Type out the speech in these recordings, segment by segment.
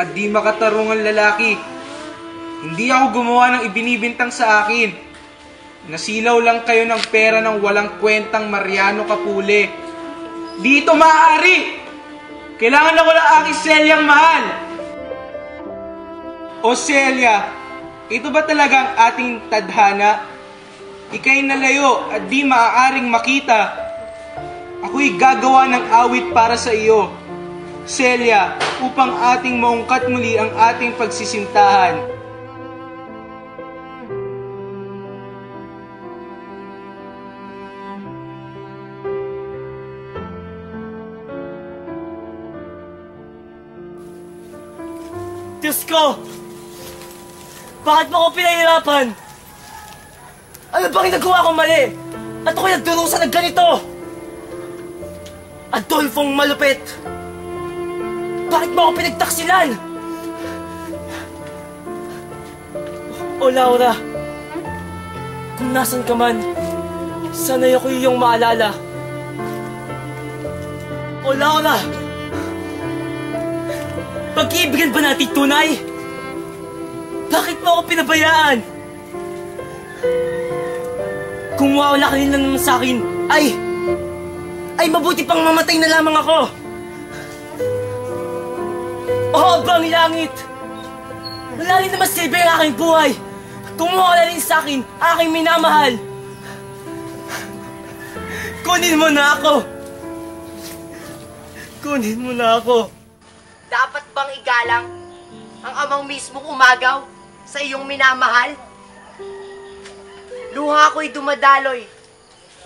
mga di makatarungang lalaki. Hindi ako gumawa ng ibinibintang sa akin. Nasilaw lang kayo ng pera ng walang kwentang Mariano Capule. Dito maaari! Kailangan ako ng aking Celiang mahal! O Celia, ito ba talagang ating tadhana? Ika'y nalayo at di maaaring makita. Ako'y gagawa ng awit para sa iyo, Celia, upang ating maungkat muli ang ating pagsisintahan. Diyos ko! Bakit mo ako pinahirapan? Ano bang nagawa kong mali? At ako'y nagdurusa ng ganito? Adolfong malupit! Bakit mo ako pinagtaksilan? O Laura, kung nasan ka man, sana'y ako iyong maalala. O Laura, pag-iibigan ba natin tunay? Bakit mo ako pinabayaan? Kung mawala ka nila naman sa akin, ay mabuti pang mamatay na lamang ako. O abang langit, wala rin naman silbi ang aking buhay kung mawala rin sa akin aking minamahal. Kunin mo na ako. Kunin mo na ako. Dapat bang igalang ang amang mismong umagaw sa iyong minamahal? Luha ko'y dumadaloy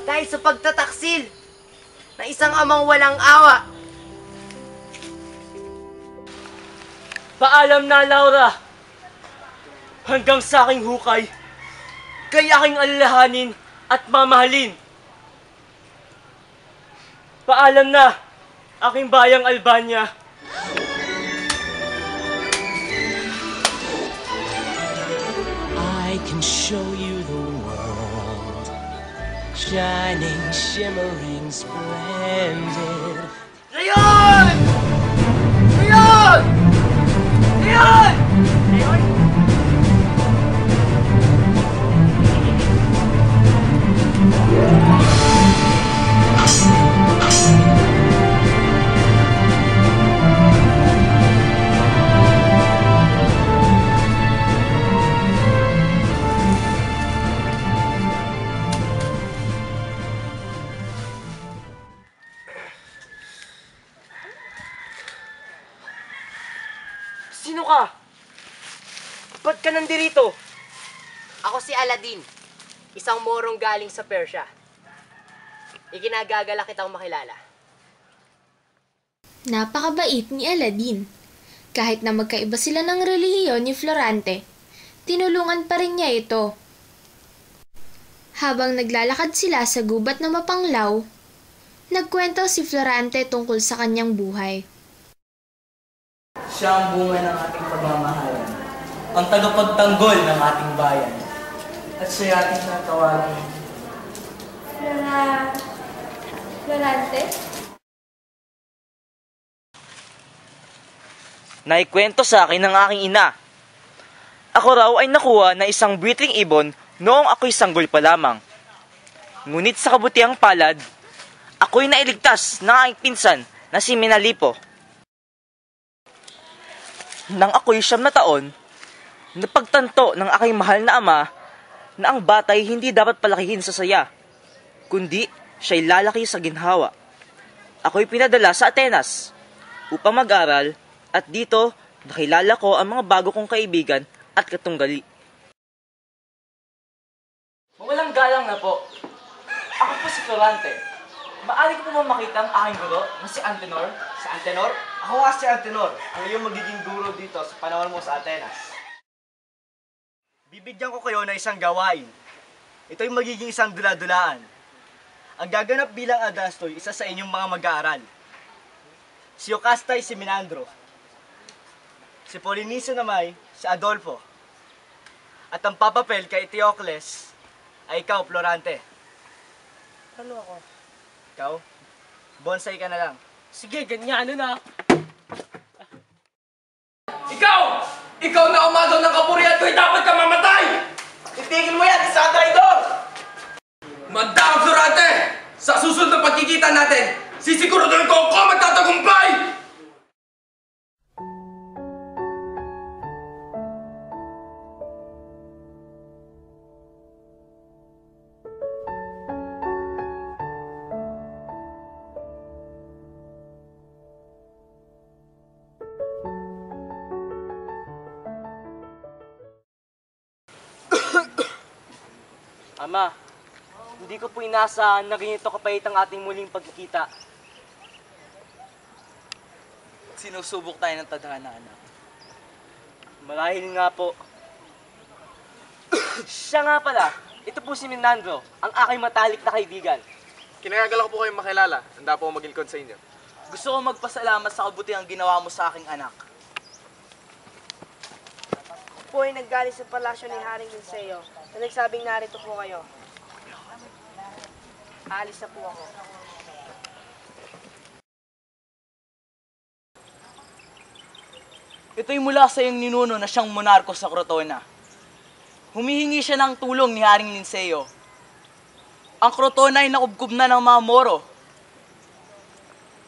dahil sa pagtataksil na isang amang walang awa. Paalam na, Laura. Hanggang sa aking hukay, kay aking alalahanin at mamahalin. Paalam na, aking bayang Albania. I can show you the world, shining, shimmering, splendid. Leon! Leon! Leon! Leon? Sino ka? Ba't ka nandirito? Ako si Aladdin, isang morong galing sa Persia. Iginagagala kitang makilala. Napakabait ni Aladdin. Kahit na magkaiba sila ng relihiyon ni Florante, tinulungan pa rin niya ito. Habang naglalakad sila sa gubat na mapanglaw, nagkwento si Florante tungkol sa kanyang buhay. Siya ang bunga ng ating pagmamahalan, ang tagapagtanggol ng ating bayan. At siya ating natawagin. Florante? Naikwento sa akin ng aking ina. Ako raw ay nakuha na isang buitring ibon noong ako'y sanggol pa lamang. Ngunit sa kabutihang palad, ako'y nailigtas ng aking pinsan na si Menalipo. Nang ako'y 9 na taon, napagtanto ng aking mahal na ama na ang batay hindi dapat palakihin sa saya, kundi siya'y lalaki sa ginhawa. Ako'y pinadala sa Atenas upang mag-aral at dito nakilala ko ang mga bago kong kaibigan at katunggali. Mawalang galang na po. Ako po si Florante. Maaari ko po ba makita ang aking guro na si Antenor? Si Antenor? Ako nga si Antenor, ang iyong magiging guro dito sa panahon mo sa Atenas. Bibigyan ko kayo ng isang gawain. Ito'y magiging isang dula-dulaan. Ang gaganap bilang Adastoy, isa sa inyong mga mag-aaral. Si Yocasta ay si Menandro. Si Polinice naman si Adolfo. At ang papapel kay Theocles ay ikaw, Florante. Ano ako? Ikaw? Bonsai ka na lang. Sige, ganyan na. Ikaw na umagaw ng kapurihan ko'y dapat ka mamatay! Titigil mo yan, isang traidor! Magdaang Florante! Sa susunod na pagkikita natin, sisiguraduhin ko ako magtatagumpay! Ama, hindi ko po inaasahan na ganito kapait ang ating muling pagkikita. Sinusubok tayo ng tadhana, anak. Marahil nga po. Siya nga pala, ito po si Minandro, ang aking matalik na kaibigan. Kinagagalak ko po kayong makilala. Handa po ako mag-incon sa inyo. Gusto ko magpasalamat sa kabutihang ginawa mo sa aking anak. Po ay naggaling sa palasyo ni Haring Linceo na nagsabing narito po kayo. Alis na po ako. Ito'y mula sa iyong ninuno na siyang monarko sa Crotona. Humihingi siya ng tulong ni Haring Linceo. Ang Crotona ay nakubkob na ng mga Moro.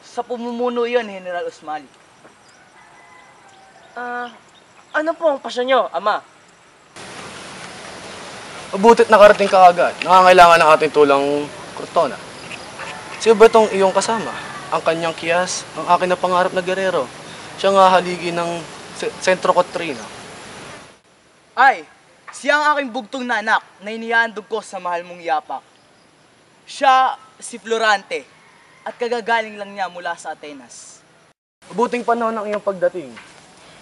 Sa pumumuno iyon, General Osmali. Ano po ang pasyon nyo, Ama? Mabutit nakarating ka agad. Nangangailangan ng ating tulang Crotona. Sino ba itong iyong kasama? Ang kanyang kiyas, ang akin na pangarap na gerero. Siya nga haligi ng Sentro Cotrino. Ay, siya ang aking bugtong na anak na inihandog ko sa mahal mong yapak. Siya si Florante at kagagaling lang niya mula sa Atenas. Mabuting panahon ng iyong pagdating.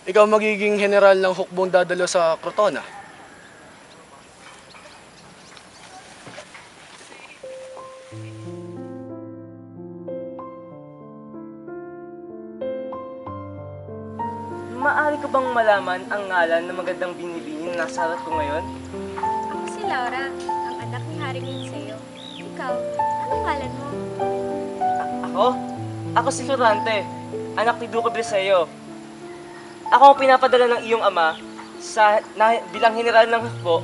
Ikaw magiging general ng hukbong dadalo sa Crotona. Maaari ko bang malaman ang ngalan ng magandang binibini na nasa harap ko ngayon? Ako si Laura, ang anak ni Haring Linceo. Ikaw, anong ngalan mo? Ako? Ako si Florante, anak ni Duque Briseo. Ako ang pinapadala ng iyong ama bilang general ng hukbo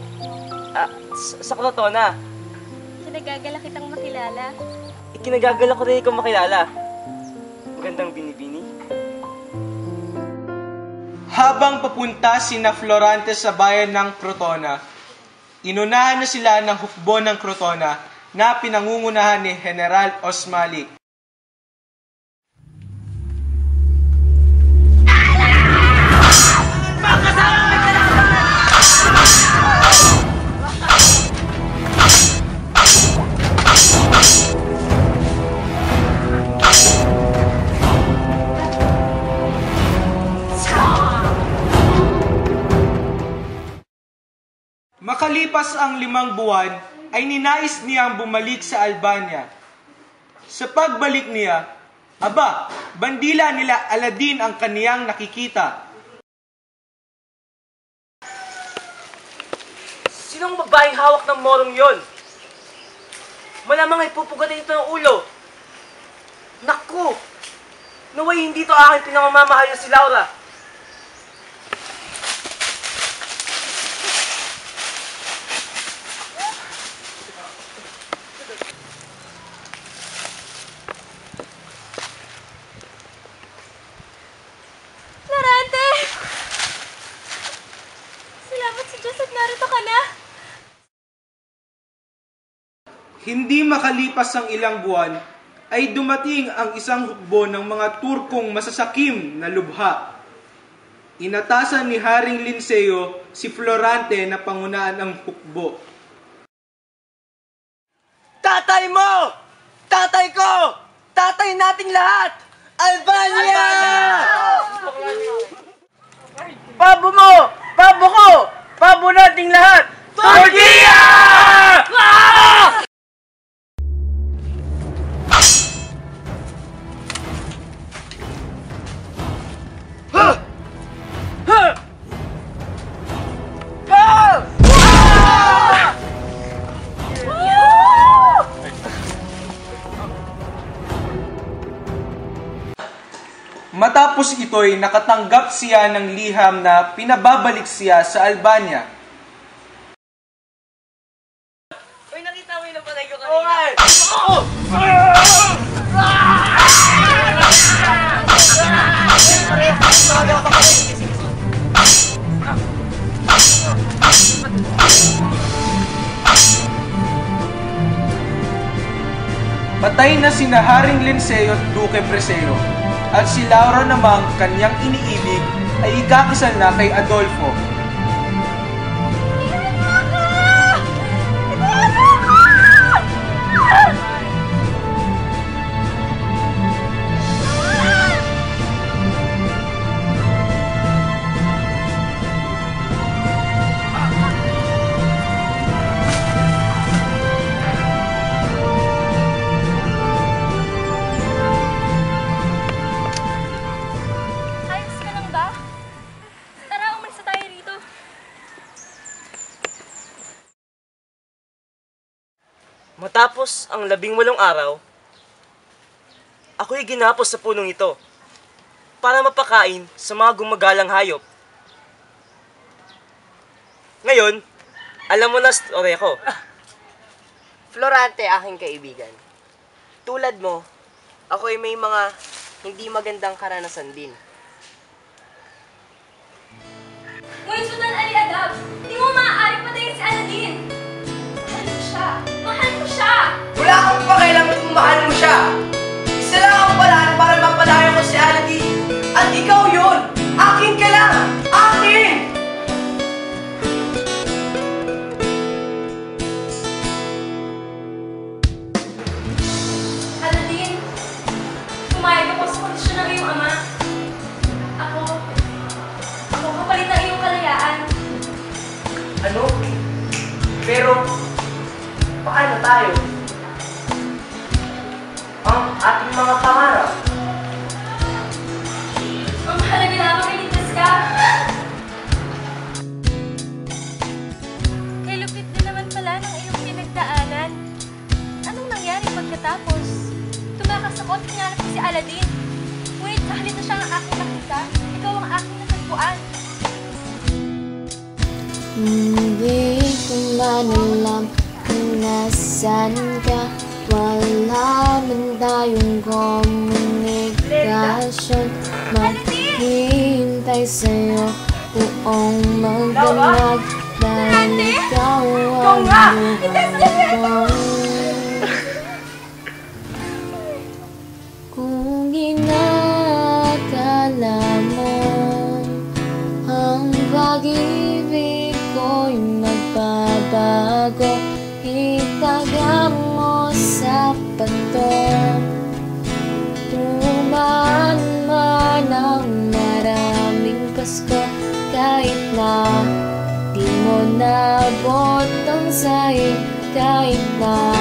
sa Crotona. Kinagagala kitang makilala. Ikinagagala ko rin ikaw makilala. Magandang binibini. Habang papunta sina Florante sa bayan ng Crotona, inunahan na sila ng hukbo ng Crotona na pinangungunahan ni General Osmali. Makalipas ang 5 buwan, ay ninais niyang bumalik sa Albania. Sa pagbalik niya, bandila nila Aladin ang kaniyang nakikita. Sinong babaeng hawak ng morong yon? Malamang ay pupugatan ito ng ulo. Naku! Naway hindi ito aking pinamamahal na si Laura. Florante! Salamat sa Diyos at narito ka na. Hindi makalipas ang ilang buwan, ay dumating ang isang hukbo ng mga Turkong masasakim na lubha. Inatasan ni Haring Linceo si Florante na pangunahan ng hukbo. Tatay mo! Tatay ko! Tatay nating lahat! Albania! Pabo mo! Pabo ko! Pabo nating lahat! Turkiya! Matapos ito, ito'y nakatanggap siya ng liham na pinababalik siya sa Albania. Uy, nakita mo yung napatay ko kanina. Patay na sina Haring Linceo at Duque Preseo, at si Laura namang kanyang iniibig ay ikakasal na kay Adolfo. Ayos ka lang ba? Tara, umalis na tayo rito. Matapos ang 18 araw, ako'y ginapos sa punong ito para mapakain sa mga gumagalang hayop. Ngayon, alam mo na storya ko. Florante, aking kaibigan. Tulad mo, ako'y may mga hindi magandang karanasan din. Ngunit Sultan Ali Adab, di mo maaaring patayin si Aladdin. Mahal ko siya. Mahal ko siya. Wala akong pakialam kung mahal mo siya. Isa lang ang paraan para mapalayo ko si Aladdin. At ikaw yun! Akin ka lang! Akin! Aladdin, pumayag ako sa kondisyon ng iyong ama. Ako kapalit ng iyong kalayaan. Ano? Pero, paano tayo? Ang ating mga pangarap. Ang mahalaga lamang ay ligtas ka. Kay lupit din naman pala ng iyong pinagdaanan. Anong nangyari pagkatapos? Tumakas ako at hinanap ko si Aladdin. Ngunit kahit na siya ang aking nakita, ikaw ang aking natagpuan. Hindi ko man alam kung nasan ka. Wala man tayong komunikasyon. Maghihintay sa'yo buong magdamag. Dahil ikaw ang buhay ko. Kung inakala mo ang pag-ibig ko'y magbabago, itaga mo sa pato. Tumaan man ang maraming Pasko, kahit na di mo nabot ang sa'yo, kahit na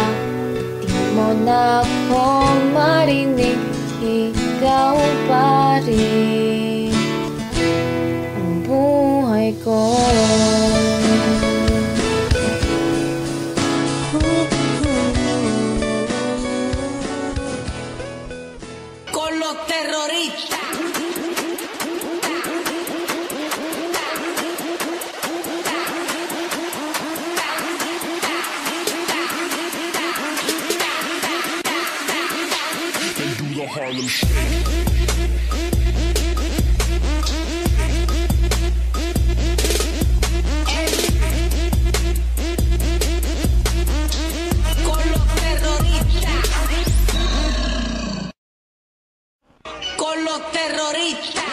di mo na akong marinig, ikaw pa rin ang buhay ko. Con los terroristas. Con los terroristas.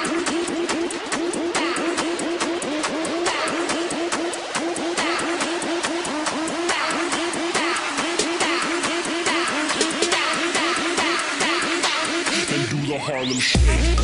Harlem Shake.